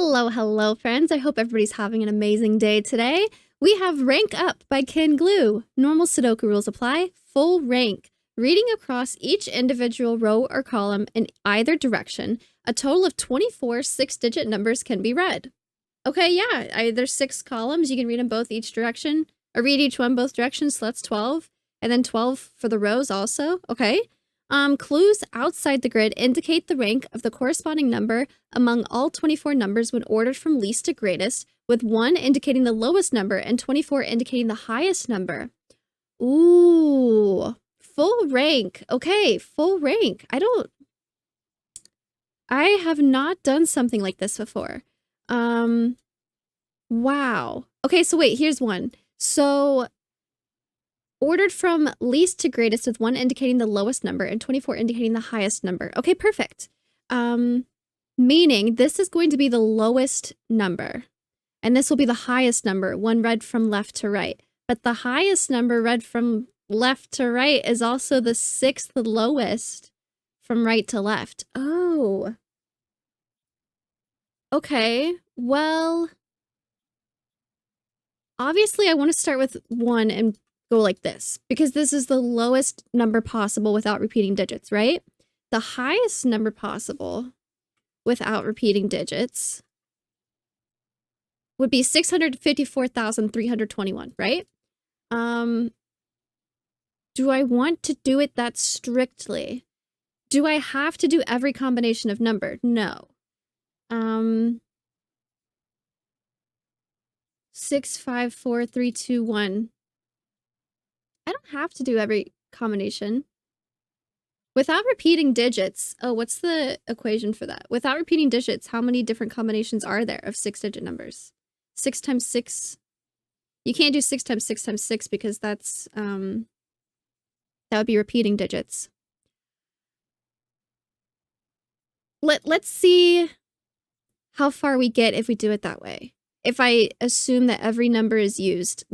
Hello, friends. I hope everybody's having an amazing day today. We have Rank Up by KenGlue. Normal Sudoku rules apply. Full rank. Reading across each individual row or column in either direction, a total of 24 six-digit numbers can be read. Okay, yeah, there's 6 columns. You can read them both each direction, or read each one both directions, so that's 12. And then 12 for the rows also. Okay. Clues outside the grid indicate the rank of the corresponding number among all 24 numbers when ordered from least to greatest, with 1 indicating the lowest number and 24 indicating the highest number. Ooh, full rank. Okay, full rank. I have not done something like this before. Wow. Okay, so wait, here's one. So ordered from least to greatest with 1 indicating the lowest number and 24 indicating the highest number. Okay, perfect. Meaning this is going to be the lowest number. And this will be the highest number, one read from left to right. But the highest number read from left to right is also the 6th lowest from right to left. Oh. Okay, well, obviously I want to start with 1 and go like this, because this is the lowest number possible without repeating digits, right? The highest number possible without repeating digits would be 654,321, right? Do I want to do it that strictly? Do I have to do every combination of number? No. 6, 5, 4, 3, 2, 1. I don't have to do every combination. Without repeating digits, oh, what's the equation for that? Without repeating digits, how many different combinations are there of 6-digit numbers? 6 times 6. You can't do 6 times 6 times 6 because that's, that would be repeating digits. Let's see how far we get if we do it that way. If I assume that every number is used,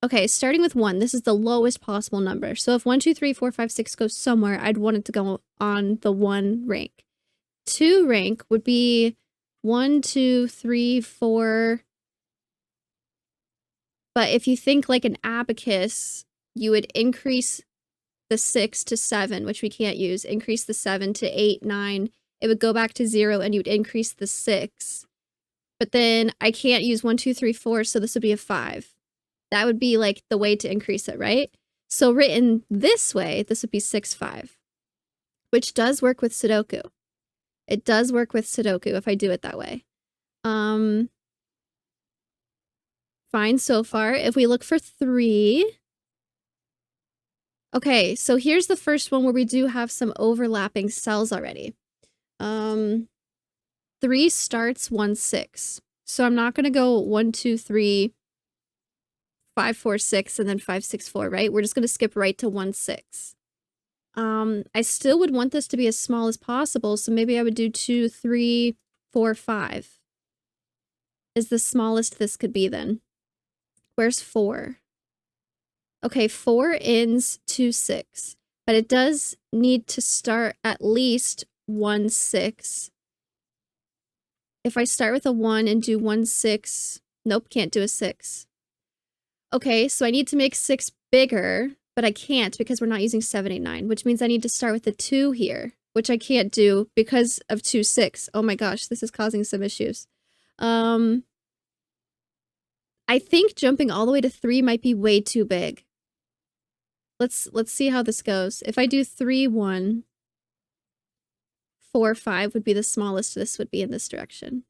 okay, starting with 1, this is the lowest possible number. So if 1, 2, 3, 4, 5, 6 goes somewhere, I'd want it to go on the 1 rank. 2 rank would be 1, 2, 3, 4. But if you think like an abacus, you would increase the 6 to 7, which we can't use, increase the 7 to 8, 9. It would go back to 0 and you'd increase the 6. But then I can't use 1, 2, 3, 4, so this would be a 5. That would be like the way to increase it, right? So written this way, this would be 6, 5, which does work with Sudoku. It does work with Sudoku if I do it that way. Fine so far. If we look for 3. Okay, so here's the first one where we do have some overlapping cells already. 3 starts 1, 6. So I'm not going to go 1, 2, 3, 5, 4, 6, and then 5, 6, 4, right? We're just going to skip right to 1, 6. I still would want this to be as small as possible, so maybe I would do 2, 3, 4, 5. Is the smallest this could be then. Where's 4? Okay, 4 ends 2, 6, but it does need to start at least 1, 6. If I start with a 1 and do 1, 6, nope, can't do a 6. Okay, so I need to make 6 bigger, but I can't because we're not using 7, 8, 9, which means I need to start with a 2 here, which I can't do because of 2, 6. Oh my gosh, this is causing some issues. I think jumping all the way to 3 might be way too big. Let's see how this goes. If I do 3, 1, 4, 5 would be the smallest this would be in this direction.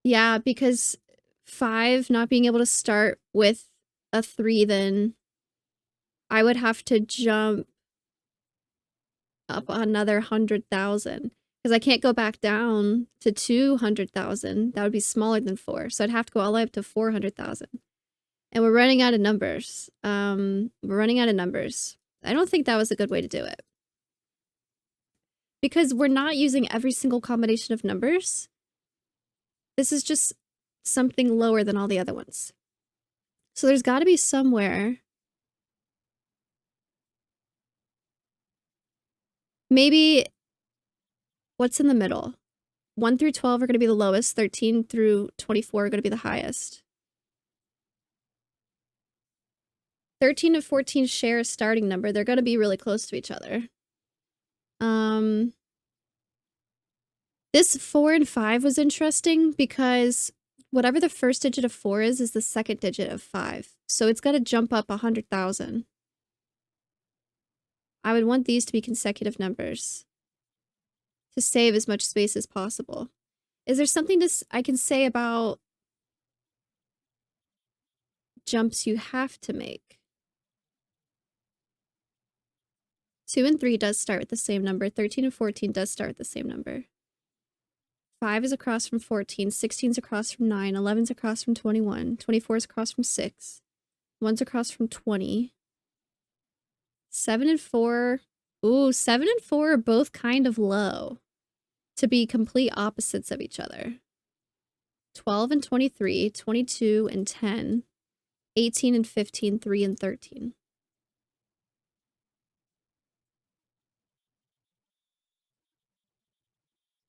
Yeah, because 5 not being able to start with a 3, then I would have to jump up another 100,000 because I can't go back down to 200,000. That would be smaller than 4. So I'd have to go all the way up to 400,000. And we're running out of numbers. We're running out of numbers. I don't think that was a good way to do it. Because we're not using every single combination of numbers. This is just something lower than all the other ones. So there's got to be somewhere. Maybe, what's in the middle? 1 through 12 are going to be the lowest. 13 through 24 are going to be the highest. 13 and 14 share a starting number. They're going to be really close to each other. This 4 and 5 was interesting because whatever the first digit of 4 is the second digit of 5. So it's got to jump up 100,000. I would want these to be consecutive numbers to save as much space as possible. Is there something I can say about jumps you have to make? 2 and 3 does start with the same number. 13 and 14 does start with the same number. 5 is across from 14. 16 is across from 9. 11 is across from 21. 24 is across from 6. 1's across from 20. 7 and 4. Ooh, 7 and 4 are both kind of low to be complete opposites of each other. 12 and 23. 22 and 10. 18 and 15. 3 and 13.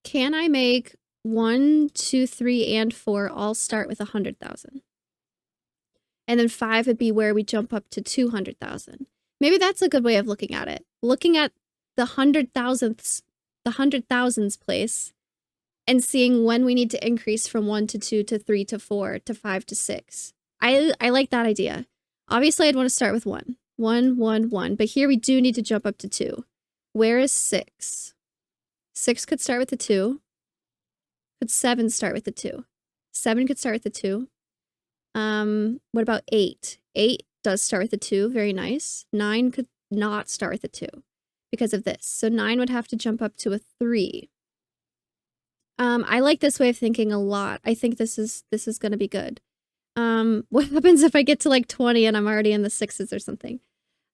Can I make 1, 2, 3, and 4 all start with 100,000? And then 5 would be where we jump up to 200,000. Maybe that's a good way of looking at it. Looking at the 100,000s place and seeing when we need to increase from 1 to 2 to 3 to 4 to 5 to 6. I like that idea. Obviously, I'd want to start with 1. 1, 1, 1. But here we do need to jump up to 2. Where is 6? 6 could start with a 2. Could 7 start with a 2? 7 could start with a 2. What about 8? 8 does start with a 2. Very nice. 9 could not start with a 2 because of this. So 9 would have to jump up to a 3. I like this way of thinking a lot. I think this is going to be good. What happens if I get to like 20 and I'm already in the 6s or something?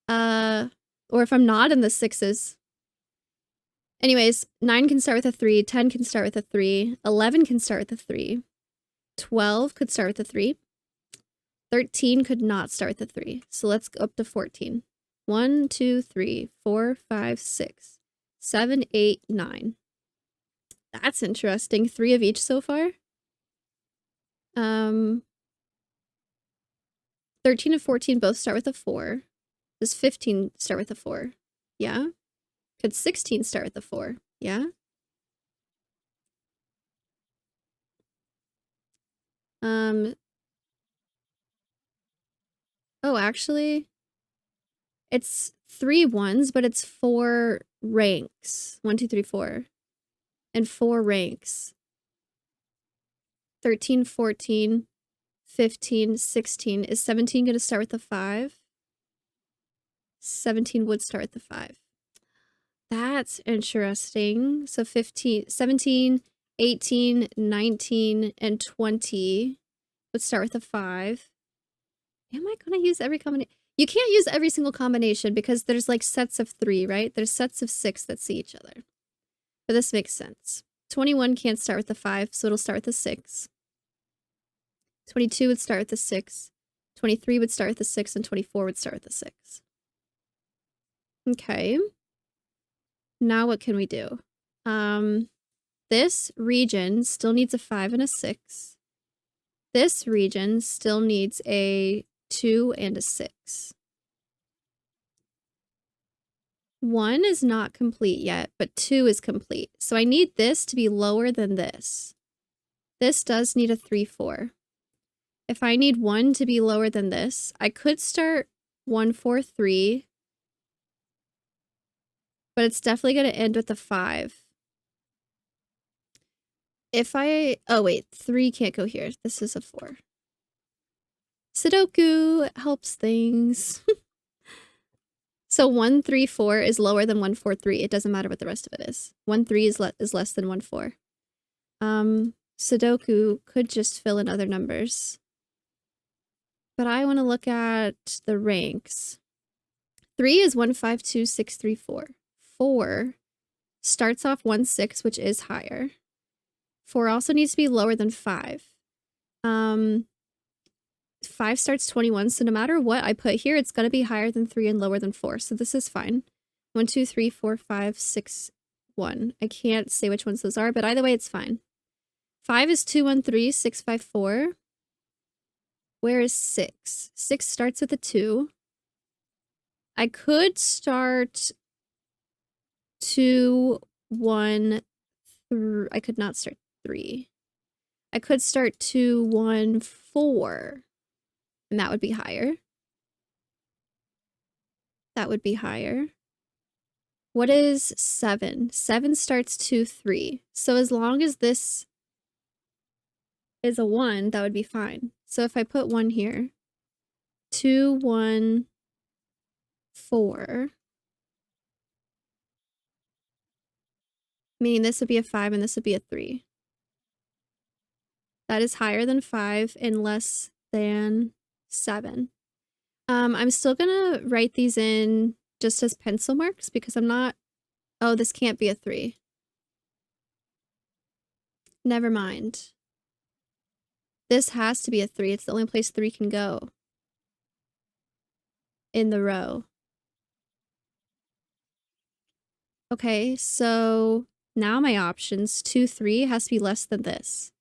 Or if I'm not in the 6s? Anyways, 9 can start with a 3, 10 can start with a 3, 11 can start with a 3, 12 could start with a 3, 13 could not start with a 3. So let's go up to 14. 1, 2, 3, 4, 5, 6, 7, 8, 9. That's interesting. 3 of each so far. 13 and 14 both start with a 4. Does 15 start with a 4? Yeah. Could 16 start with a 4? Yeah. Oh, actually, it's 3 1s, but it's 4 ranks. 1, 2, 3, 4. And 4 ranks. 13, 14, 15, 16. Is 17 going to start with a 5? 17 would start with the 5. That's interesting. So 15, 17, 18, 19, and 20 would start with a 5. Am I going to use every combination? You can't use every single combination because there's like sets of 3, right? There's sets of 6 that see each other. But this makes sense. 21 can't start with the 5, so it'll start with the 6. 22 would start with the 6. 23 would start with the 6, and 24 would start with the 6. Okay. Now what can we do? This region still needs a 5 and a 6. This region still needs a 2 and a 6. 1 is not complete yet, but 2 is complete. So I need this to be lower than this. This does need a 3, 4. If I need 1 to be lower than this, I could start 1, 4, 3. But it's definitely going to end with a 5. Oh wait, 3 can't go here. This is a 4. Sudoku helps things. So 1, 3, 4 is lower than 1, 4, 3. It doesn't matter what the rest of it is. 1, 3 is less than 1, 4. Sudoku could just fill in other numbers. But I want to look at the ranks. 3 is 1, 5, 2, 6, 3, 4. 4 starts off 1, 6, which is higher. 4 also needs to be lower than 5. 5 starts 21, so no matter what I put here, it's going to be higher than 3 and lower than 4, so this is fine. 1, 2, 3, 4, 5, 6, 1. I can't say which ones those are, but either way, it's fine. 5 is 213, 654. Where is 6? 6 starts with a 2. I could start 2, 1, 3. I could not start 3. I could start 2, 1, 4. And that would be higher. That would be higher. What is 7? 7 starts 2, 3. So as long as this is a 1, that would be fine. So if I put 1 here, 2, 1, 4. Meaning this would be a 5 and this would be a 3. That is higher than 5 and less than 7. I'm still gonna write these in just as pencil marks because I'm not... Oh, this can't be a 3. Never mind. This has to be a 3. It's the only place 3 can go in the row. Okay, so now my options, 2, 3 has to be less than this.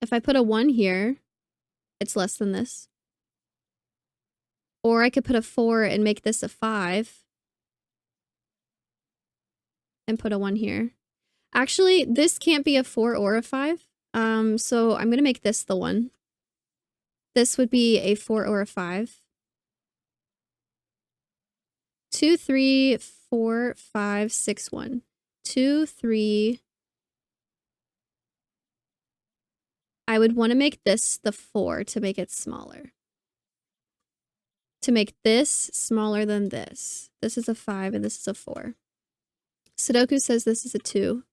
If I put a 1 here, it's less than this. Or I could put a 4 and make this a 5. And put a 1 here. Actually, this can't be a 4 or a 5. So I'm going to make this the 1. This would be a 4 or a 5. 2, 3, 4, 5, 6, 1. 2, 3. I would want to make this the 4 to make it smaller. To make this smaller than this. This is a 5 and this is a 4. Sudoku says this is a 2.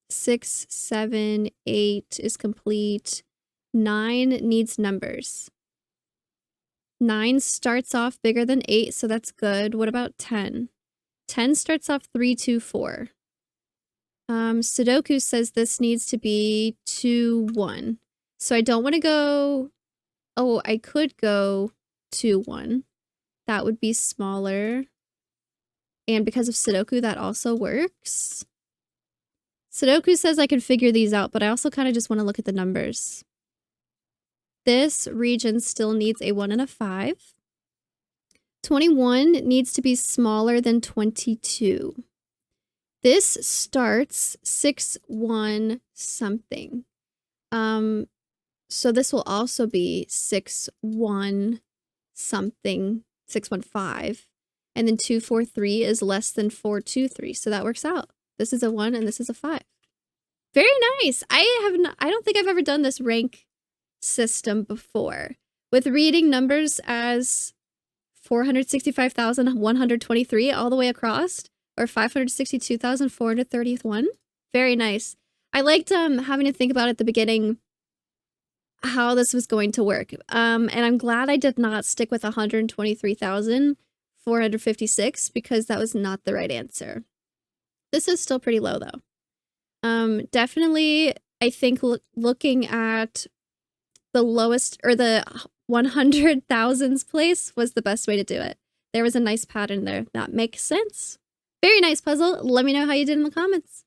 6, 7, 8 is complete. 9 needs numbers. 9 starts off bigger than 8, so that's good. What about 10? 10 starts off 3, 2, 4. Sudoku says this needs to be 2, 1. So I don't want to go... Oh, I could go 2, 1. That would be smaller. And because of Sudoku, that also works. Sudoku says I can figure these out, but I also kind of just want to look at the numbers. This region still needs a 1 and a 5. 21 needs to be smaller than 22. This starts 6, 1 something. So this will also be 6, 1 something, 6, 1, 5. And then 2, 4, 3 is less than 4, 2, 3. So that works out. This is a 1 and this is a 5. Very nice. I don't think I've ever done this rank system before. With reading numbers as 465,123 all the way across, or 562,431. Very nice. I liked having to think about at the beginning how this was going to work. And I'm glad I did not stick with 123,456 because that was not the right answer. This is still pretty low though. Definitely, I think looking at the lowest or the 100,000s place was the best way to do it. There was a nice pattern there. That makes sense. Very nice puzzle. Let me know how you did in the comments.